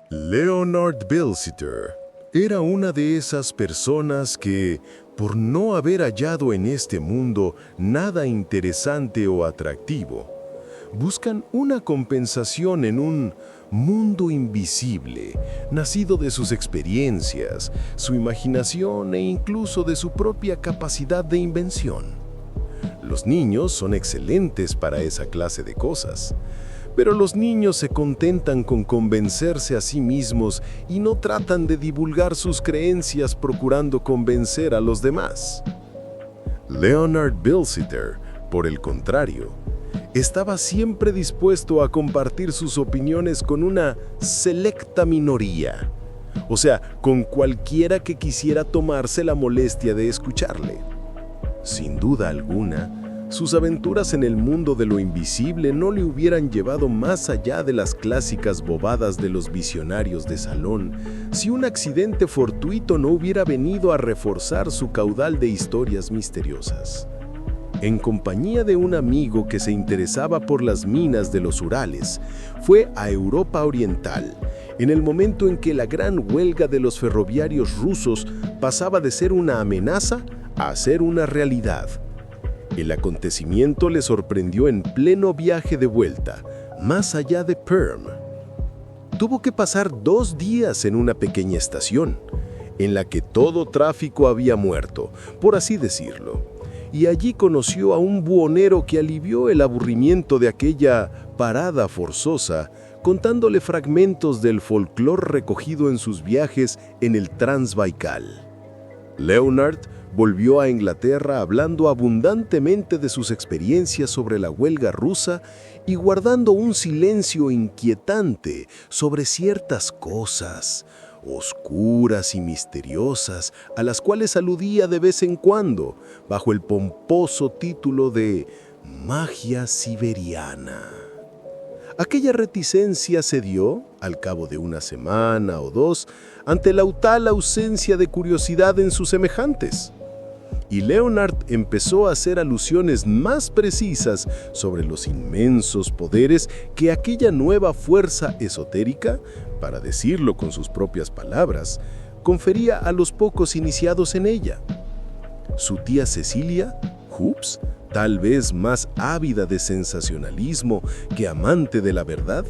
Leonard Belziter era una de esas personas que, por no haber hallado en este mundo nada interesante o atractivo, buscan una compensación en un mundo invisible, nacido de sus experiencias, su imaginación e incluso de su propia capacidad de invención. Los niños son excelentes para esa clase de cosas. Pero los niños se contentan con convencerse a sí mismos y no tratan de divulgar sus creencias procurando convencer a los demás. Leonard Belziter, por el contrario, estaba siempre dispuesto a compartir sus opiniones con una selecta minoría, o sea, con cualquiera que quisiera tomarse la molestia de escucharle. Sin duda alguna, sus aventuras en el mundo de lo invisible no le hubieran llevado más allá de las clásicas bobadas de los visionarios de salón si un accidente fortuito no hubiera venido a reforzar su caudal de historias misteriosas. En compañía de un amigo que se interesaba por las minas de los Urales, fue a Europa Oriental, en el momento en que la gran huelga de los ferroviarios rusos pasaba de ser una amenaza a ser una realidad. El acontecimiento le sorprendió en pleno viaje de vuelta, más allá de Perm. Tuvo que pasar 2 días en una pequeña estación, en la que todo tráfico había muerto, por así decirlo, y allí conoció a un buhonero que alivió el aburrimiento de aquella parada forzosa, contándole fragmentos del folclore recogido en sus viajes en el Transbaikal. Leonard volvió a Inglaterra hablando abundantemente de sus experiencias sobre la huelga rusa y guardando un silencio inquietante sobre ciertas cosas oscuras y misteriosas a las cuales aludía de vez en cuando bajo el pomposo título de magia siberiana. Aquella reticencia se dio, al cabo de una semana o 2, ante la tal ausencia de curiosidad en sus semejantes. Y Leonard empezó a hacer alusiones más precisas sobre los inmensos poderes que aquella nueva fuerza esotérica, para decirlo con sus propias palabras, confería a los pocos iniciados en ella. Su tía Cecilia, Hoops, tal vez más ávida de sensacionalismo que amante de la verdad,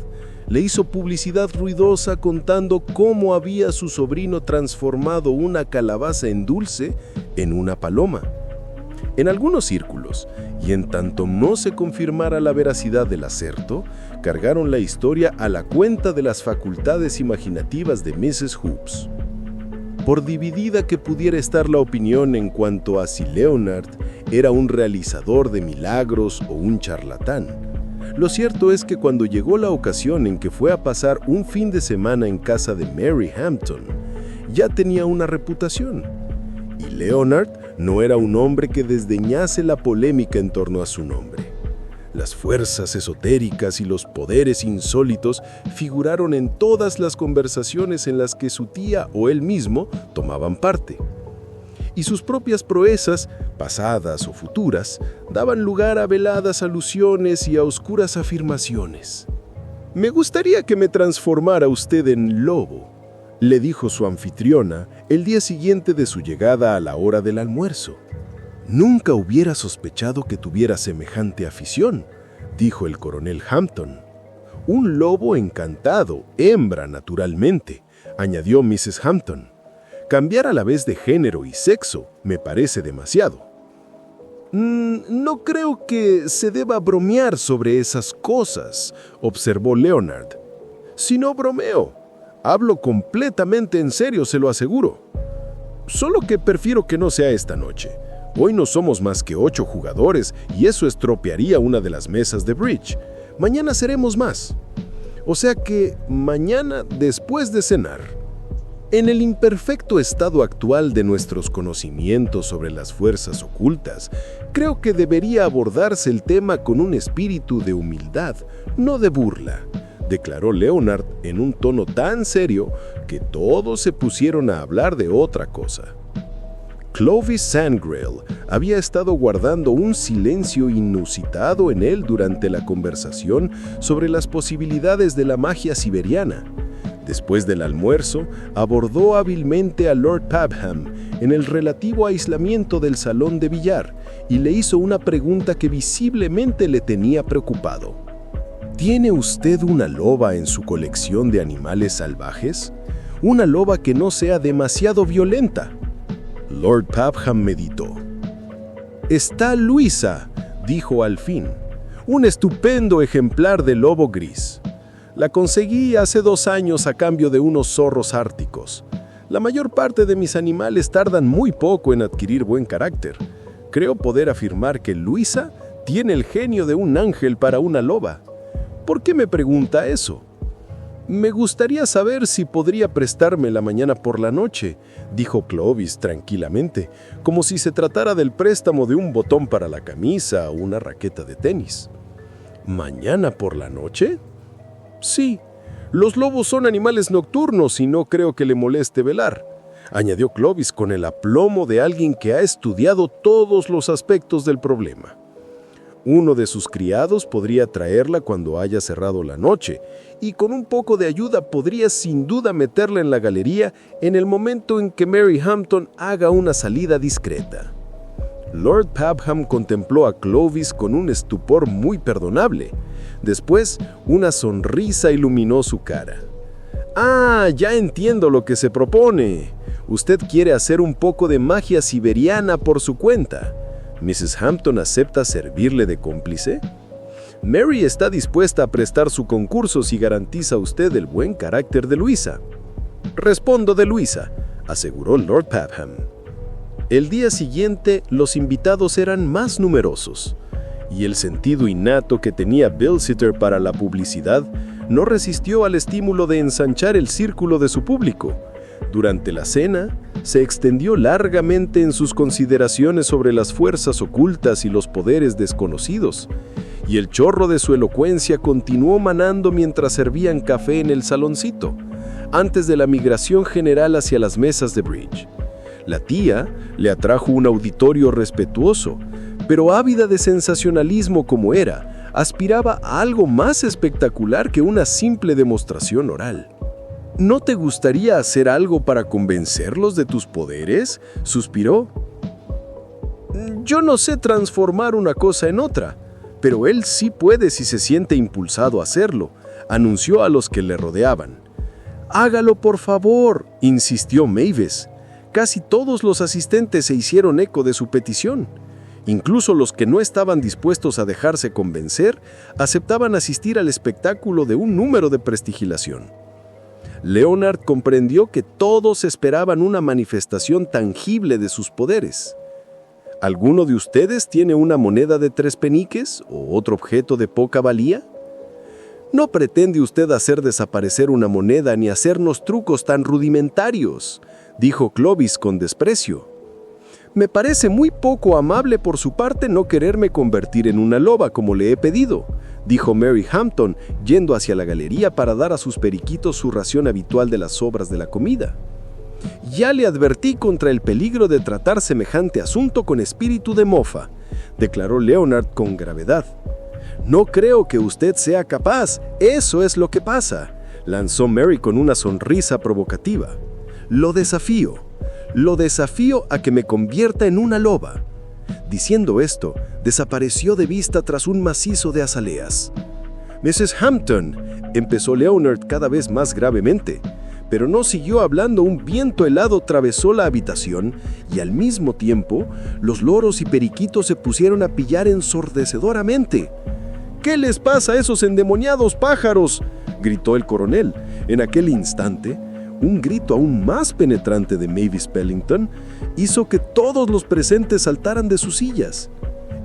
le hizo publicidad ruidosa contando cómo había su sobrino transformado una calabaza en dulce en una paloma. En algunos círculos, y en tanto no se confirmara la veracidad del acerto, cargaron la historia a la cuenta de las facultades imaginativas de Mrs. Hoops. Por dividida que pudiera estar la opinión en cuanto a si Leonard era un realizador de milagros o un charlatán, lo cierto es que cuando llegó la ocasión en que fue a pasar un fin de semana en casa de Mary Hampton, ya tenía una reputación. Y Leonard no era un hombre que desdeñase la polémica en torno a su nombre. Las fuerzas esotéricas y los poderes insólitos figuraron en todas las conversaciones en las que su tía o él mismo tomaban parte. Y sus propias proezas, pasadas o futuras, daban lugar a veladas alusiones y a oscuras afirmaciones. «Me gustaría que me transformara usted en lobo», le dijo su anfitriona el día siguiente de su llegada a la hora del almuerzo. «Nunca hubiera sospechado que tuviera semejante afición», dijo el coronel Hampton. «Un lobo encantado, hembra naturalmente», añadió Mrs. Hampton. «Cambiar a la vez de género y sexo me parece demasiado». «No creo que se deba bromear sobre esas cosas», observó Leonard. «Si no bromeo, hablo completamente en serio, se lo aseguro. Solo que prefiero que no sea esta noche. Hoy no somos más que 8 jugadores y eso estropearía una de las mesas de bridge. Mañana seremos más. O sea que mañana después de cenar». En el imperfecto estado actual de nuestros conocimientos sobre las fuerzas ocultas, creo que debería abordarse el tema con un espíritu de humildad, no de burla, declaró Leonard en un tono tan serio que todos se pusieron a hablar de otra cosa. Clovis Sangrail había estado guardando un silencio inusitado en él durante la conversación sobre las posibilidades de la magia siberiana. Después del almuerzo, abordó hábilmente a Lord Pabham en el relativo aislamiento del salón de billar y le hizo una pregunta que visiblemente le tenía preocupado. ¿Tiene usted una loba en su colección de animales salvajes? Una loba que no sea demasiado violenta. Lord Pabham meditó. «Está Luisa», dijo al fin, «un estupendo ejemplar de lobo gris. La conseguí hace 2 años a cambio de unos zorros árticos. La mayor parte de mis animales tardan muy poco en adquirir buen carácter. Creo poder afirmar que Luisa tiene el genio de un ángel para una loba. ¿Por qué me pregunta eso? Me gustaría saber si podría prestármela mañana por la noche», dijo Clovis tranquilamente, como si se tratara del préstamo de un botón para la camisa o una raqueta de tenis. «¿Mañana por la noche?» «Sí, los lobos son animales nocturnos y no creo que le moleste velar», añadió Clovis con el aplomo de alguien que ha estudiado todos los aspectos del problema. «Uno de sus criados podría traerla cuando haya cerrado la noche, y con un poco de ayuda podría sin duda meterla en la galería en el momento en que Mary Hampton haga una salida discreta». Lord Pabham contempló a Clovis con un estupor muy perdonable. Después, una sonrisa iluminó su cara. «Ah, ya entiendo lo que se propone. Usted quiere hacer un poco de magia siberiana por su cuenta. ¿Mrs. Hampton acepta servirle de cómplice? Mary está dispuesta a prestar su concurso si garantiza usted el buen carácter de Luisa». «Respondo de Luisa», aseguró Lord Pabham. El día siguiente, los invitados eran más numerosos, y el sentido innato que tenía Bilsiter para la publicidad no resistió al estímulo de ensanchar el círculo de su público. Durante la cena, se extendió largamente en sus consideraciones sobre las fuerzas ocultas y los poderes desconocidos, y el chorro de su elocuencia continuó manando mientras servían café en el saloncito, antes de la migración general hacia las mesas de bridge. La tía le atrajo un auditorio respetuoso, pero ávida de sensacionalismo como era, aspiraba a algo más espectacular que una simple demostración oral. «¿No te gustaría hacer algo para convencerlos de tus poderes?», suspiró. «Yo no sé transformar una cosa en otra, pero él sí puede si se siente impulsado a hacerlo», anunció a los que le rodeaban. «Hágalo, por favor», insistió Mavis. Casi todos los asistentes se hicieron eco de su petición. Incluso los que no estaban dispuestos a dejarse convencer, aceptaban asistir al espectáculo de un número de prestigilación. Leonard comprendió que todos esperaban una manifestación tangible de sus poderes. ¿Alguno de ustedes tiene una moneda de 3 peniques o otro objeto de poca valía? No pretende usted hacer desaparecer una moneda ni hacernos trucos tan rudimentarios, dijo Clovis con desprecio. Me parece muy poco amable por su parte no quererme convertir en una loba como le he pedido, dijo Mary Hampton, yendo hacia la galería para dar a sus periquitos su ración habitual de las sobras de la comida. Ya le advertí contra el peligro de tratar semejante asunto con espíritu de mofa, declaró Leonard con gravedad. No creo que usted sea capaz, eso es lo que pasa, lanzó Mary con una sonrisa provocativa. Lo desafío a que me convierta en una loba. Diciendo esto, desapareció de vista tras un macizo de azaleas. Mrs. Hampton, empezó Leonard cada vez más gravemente, pero no siguió hablando. Un viento helado atravesó la habitación y al mismo tiempo los loros y periquitos se pusieron a pillar ensordecedoramente. «¿Qué les pasa a esos endemoniados pájaros?», gritó el coronel. En aquel instante, un grito aún más penetrante de Mavis Pellington hizo que todos los presentes saltaran de sus sillas.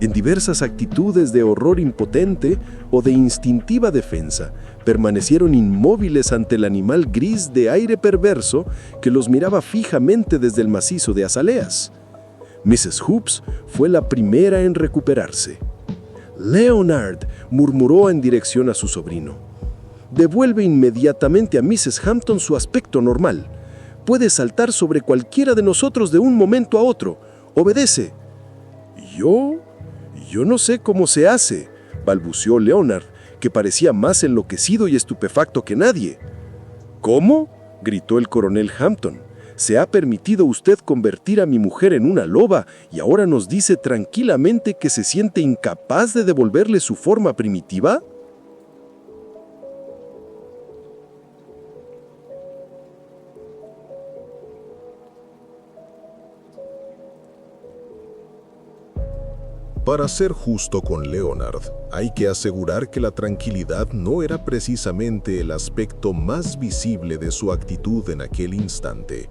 En diversas actitudes de horror impotente o de instintiva defensa, permanecieron inmóviles ante el animal gris de aire perverso que los miraba fijamente desde el macizo de azaleas. Mrs. Hoops fue la primera en recuperarse. «Leonard», murmuró en dirección a su sobrino, «devuelve inmediatamente a Mrs. Hampton su aspecto normal. Puede saltar sobre cualquiera de nosotros de un momento a otro. Obedece». Yo no sé cómo se hace», balbuceó Leonard, que parecía más enloquecido y estupefacto que nadie. ¿Cómo?, gritó el coronel Hampton. «¿Se ha permitido usted convertir a mi mujer en una loba y ahora nos dice tranquilamente que se siente incapaz de devolverle su forma primitiva?» Para ser justo con Leonard, hay que asegurar que la tranquilidad no era precisamente el aspecto más visible de su actitud en aquel instante.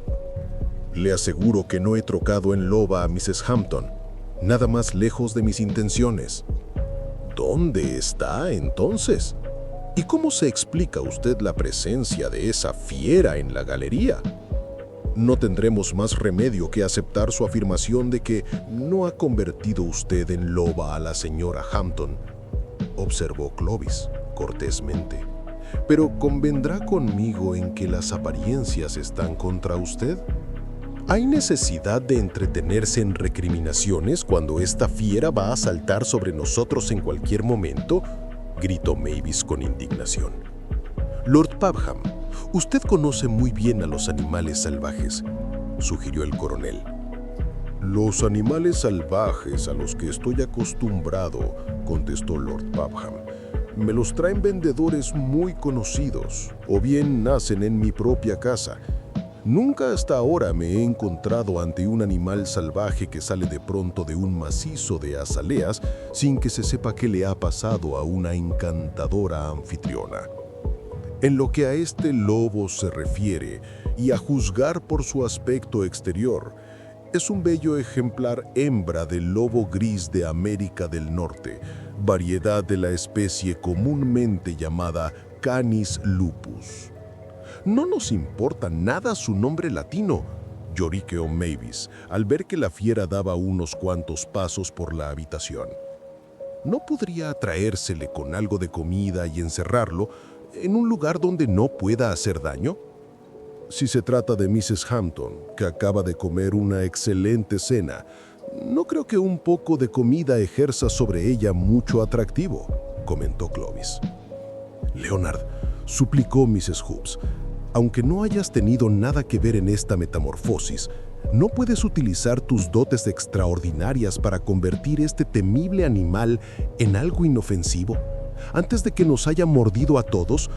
Le aseguro que no he trocado en loba a Mrs. Hampton, nada más lejos de mis intenciones. ¿Dónde está, entonces? ¿Y cómo se explica usted la presencia de esa fiera en la galería? No tendremos más remedio que aceptar su afirmación de que no ha convertido usted en loba a la señora Hampton, observó Clovis cortésmente. Pero convendrá conmigo en que las apariencias están contra usted. ¿Hay necesidad de entretenerse en recriminaciones cuando esta fiera va a saltar sobre nosotros en cualquier momento?, gritó Mavis con indignación. Lord Popham, usted conoce muy bien a los animales salvajes, sugirió el coronel. Los animales salvajes a los que estoy acostumbrado, contestó Lord Popham, me los traen vendedores muy conocidos, o bien nacen en mi propia casa. Nunca hasta ahora me he encontrado ante un animal salvaje que sale de pronto de un macizo de azaleas sin que se sepa qué le ha pasado a una encantadora anfitriona. En lo que a este lobo se refiere, y a juzgar por su aspecto exterior, es un bello ejemplar hembra del lobo gris de América del Norte, variedad de la especie comúnmente llamada Canis lupus. No nos importa nada su nombre latino, lloriqueó Mavis, al ver que la fiera daba unos cuantos pasos por la habitación. ¿No podría atraérsele con algo de comida y encerrarlo en un lugar donde no pueda hacer daño? Si se trata de Mrs. Hampton, que acaba de comer una excelente cena, no creo que un poco de comida ejerza sobre ella mucho atractivo, comentó Clovis. Leonard, suplicó Mrs. Hobbs, aunque no hayas tenido nada que ver en esta metamorfosis, ¿no puedes utilizar tus dotes extraordinarias para convertir este temible animal en algo inofensivo? Antes de que nos haya mordido a todos,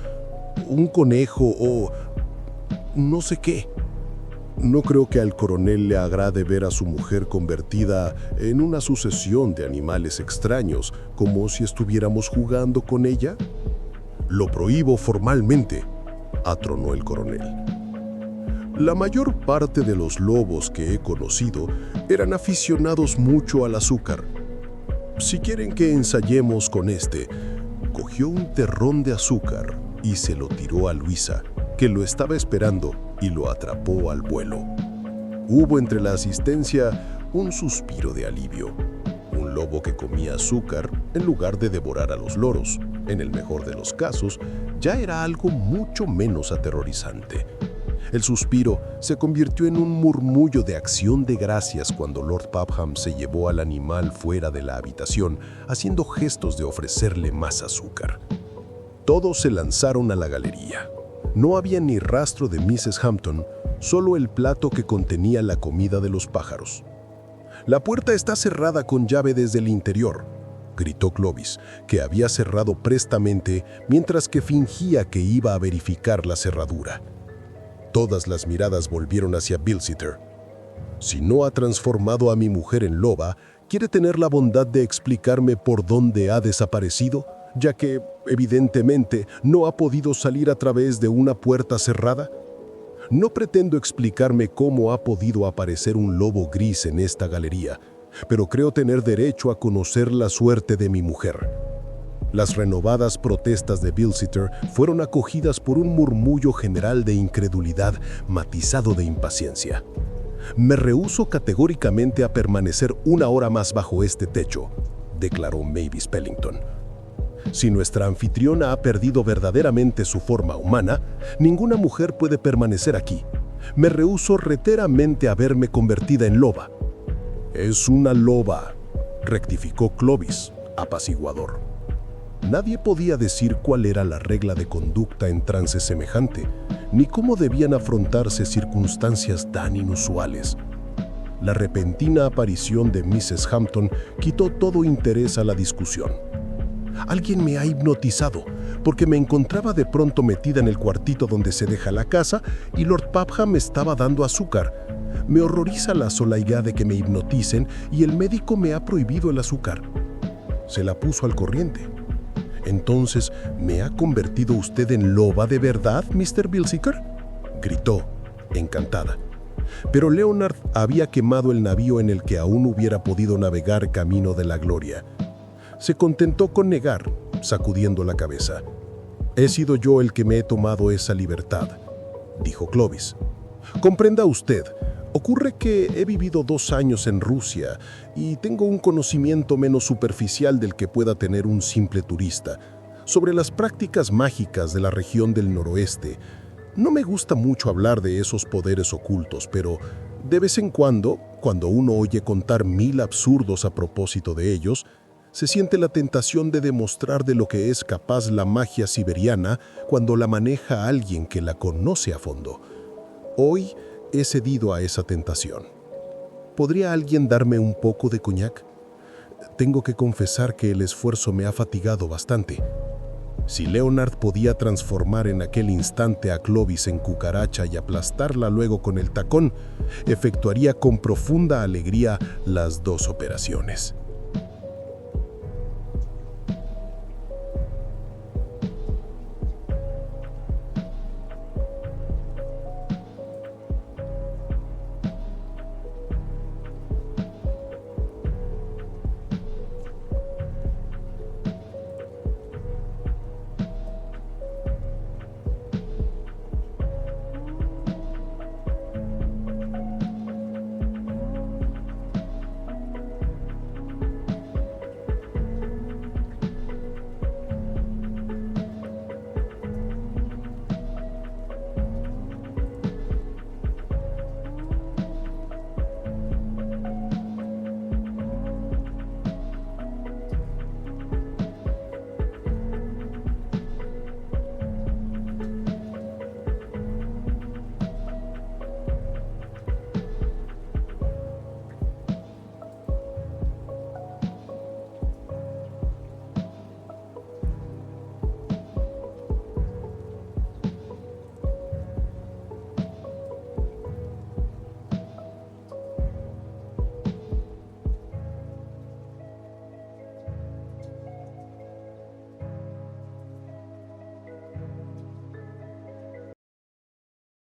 un conejo o no sé qué. No creo que al coronel le agrade ver a su mujer convertida en una sucesión de animales extraños, como si estuviéramos jugando con ella. Lo prohíbo formalmente, atronó el coronel. La mayor parte de los lobos que he conocido eran aficionados mucho al azúcar. Si quieren que ensayemos con este, cogió un terrón de azúcar y se lo tiró a Luisa, que lo estaba esperando, y lo atrapó al vuelo. Hubo entre la asistencia un suspiro de alivio. Un lobo que comía azúcar en lugar de devorar a los loros, en el mejor de los casos, ya era algo mucho menos aterrorizante. El suspiro se convirtió en un murmullo de acción de gracias cuando Lord Popham se llevó al animal fuera de la habitación, haciendo gestos de ofrecerle más azúcar. Todos se lanzaron a la galería. No había ni rastro de Mrs. Hampton, solo el plato que contenía la comida de los pájaros. «La puerta está cerrada con llave desde el interior», gritó Clovis, que había cerrado prestamente mientras que fingía que iba a verificar la cerradura. Todas las miradas volvieron hacia Bilsiter. «Si no ha transformado a mi mujer en loba, ¿quiere tener la bondad de explicarme por dónde ha desaparecido, ya que, evidentemente, no ha podido salir a través de una puerta cerrada? No pretendo explicarme cómo ha podido aparecer un lobo gris en esta galería, pero creo tener derecho a conocer la suerte de mi mujer». Las renovadas protestas de Bilsiter fueron acogidas por un murmullo general de incredulidad matizado de impaciencia. «Me rehúso categóricamente a permanecer una hora más bajo este techo», declaró Mavis Pellington. «Si nuestra anfitriona ha perdido verdaderamente su forma humana, ninguna mujer puede permanecer aquí. Me rehúso reiteramente a verme convertida en loba». «Es una loba», rectificó Clovis, apaciguador. Nadie podía decir cuál era la regla de conducta en trance semejante, ni cómo debían afrontarse circunstancias tan inusuales. La repentina aparición de Mrs. Hampton quitó todo interés a la discusión. Alguien me ha hipnotizado, porque me encontraba de pronto metida en el cuartito donde se deja la casa y Lord Popham me estaba dando azúcar. Me horroriza la sola idea de que me hipnoticen y el médico me ha prohibido el azúcar. Se la puso al corriente. Entonces, ¿me ha convertido usted en loba de verdad, Mr. Bilsiter?, gritó, encantada. Pero Leonard había quemado el navío en el que aún hubiera podido navegar camino de la gloria. Se contentó con negar, sacudiendo la cabeza. «He sido yo el que me he tomado esa libertad», dijo Clovis. «Comprenda usted, ocurre que he vivido 2 años en Rusia y tengo un conocimiento menos superficial del que pueda tener un simple turista sobre las prácticas mágicas de la región del noroeste. No me gusta mucho hablar de esos poderes ocultos, pero de vez en cuando uno oye contar 1000 absurdos a propósito de ellos, se siente la tentación de demostrar de lo que es capaz la magia siberiana cuando la maneja alguien que la conoce a fondo. Hoy he cedido a esa tentación. ¿Podría alguien darme un poco de coñac? Tengo que confesar que el esfuerzo me ha fatigado bastante». Si Leonard podía transformar en aquel instante a Clovis en cucaracha y aplastarla luego con el tacón, efectuaría con profunda alegría las 2 operaciones.